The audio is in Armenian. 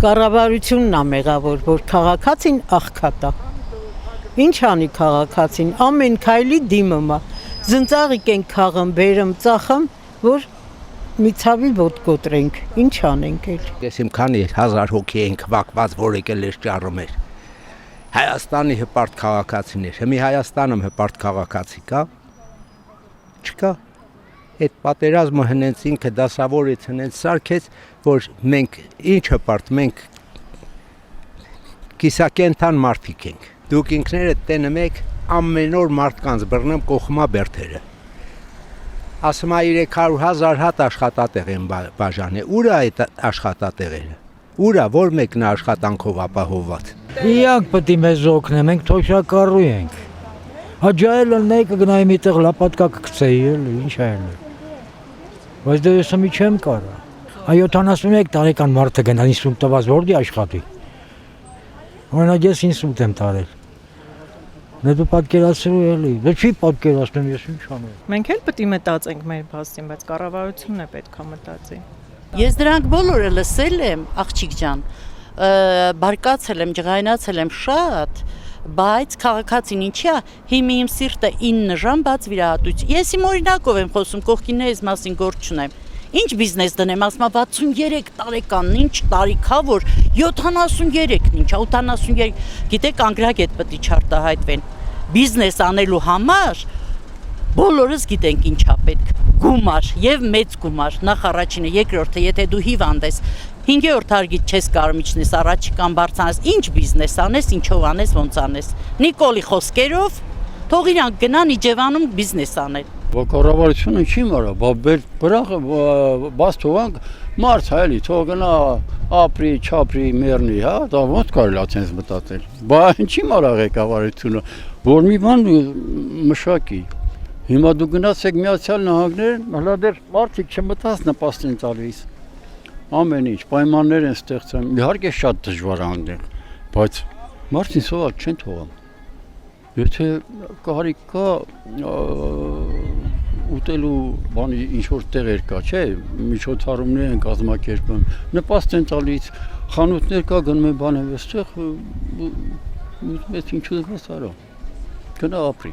Կառավարությունն է մեղավոր, որ քաղաքացին աղքատ է։ Ինչ անի քաղաքացին, ամեն քայլի դիմում է։ Զնծաղիկ են քաղում, բերում, ծախում, որ մի ցավի ոտք կոտրենք, ինչ անենք էլ։ Ես իմ քանի 1000 հոգի ենք վակված, որ եկել էր ճառում էր։ Հայաստանի հպարտ քաղաքացիներ, հիմի Հայաստանում հպարտ քաղաքացի կա։ Չկա։ Այդ պատերազմը հնենց ինքը դասավորից հնենց սարքեց, որ մենք ինչ հպարտ, մենք կիսակենթան մարդիկ ենք։ Դուք ինքներդ տենը մեկ ամեն օր մարդկանց բռնում կողմա բերդերը։ Ասում է 300,000 հատ աշխատատեղ են բաժանել։ Ուր է այդ աշխատատեղերը։ Ուր է, որ մեկն է աշխատանքով ապահովված։ Իրանք պետք է մեզ օգնեն, մենք թոշակառու ենք։ Հաջայել մեկը գնայի մի տեղ լապատկա կգցեի, էլի, ինչ է ելնի։ Բայց դե ես մի չեմ կարա։ 71 տարեկան մարդը գնա ինսուլտ տված որտի աշխատի։ Օրինակ ես ինսուլտ եմ տարել։ Դու պատկերացրու էլի, դե չի պատկերացնում, ես ինչ անեմ։ Մենք էլ պետք է մտածենք մեր փաստին, բայց կառավարությունն է պետք է մտածի։ Ես դրանք բոլորը լսել եմ, աղջիկ ջան, բարկացել եմ, ջղայնացել եմ շատ, բայց քաղաքացին ինչի է, հիմի իմ սիրտը 9 ժամ բաց վիրահատույց։ Ես իմ օրինակով եմ խոսում, կողքիններս մասին գործ չունեմ։ Ինչ բիզնես դնեմ, ասում եմ 63 տարեկանն, ինչ տարիքա, որ 73-ն ինչ, 83, գիտեք, անգրագետ պետք է չարտահայտվեն։ Բիզնես անելու համար բոլորս գիտենք ինչա պետք։ Գումար եւ մեծ գումար, նախ առաջինը, երկրորդը, եթե դու հիվանդ ես, 5-րդ հարգից չես կարող միջնես առաջիկան բարձրանաս, ինչ բիզնես անես, ինչով անես, ոնց անես։ Նիկոլի խոսքերով թող իրանք գնան Իջևանում բիզնես անել։ Կառավարությունը չի մարա, բաց թողանք մարդ հա էլի, թող գնա ապրի, չապրի, մեռնի, հա, դա ոնց կարելի է ցենց մտածել։ Բա ինչի մարա ղեկավարությունը, որ մի բան մշակի։ Հիմա դու գնացեք Միացյալ Նահանգներ, հələ դեռ մարդիկ չմտած նպաստ են տալիս։ Ամեն ինչ, պայմաններ են ստեղծում, իհարկե շատ դժվար է այնտեղ, բայց մարդին սովորակ չեն թողում։ Եթե կարիք կա ուտելու բանի ինչ որ տեղեր կա, չէ, միջոցառումներ են կազմակերպում, նպաստ են տալիս, խանութներ կա, գնում են բաներ, այստեղ մեծ ինչու դες արա։ Գնա ապրի։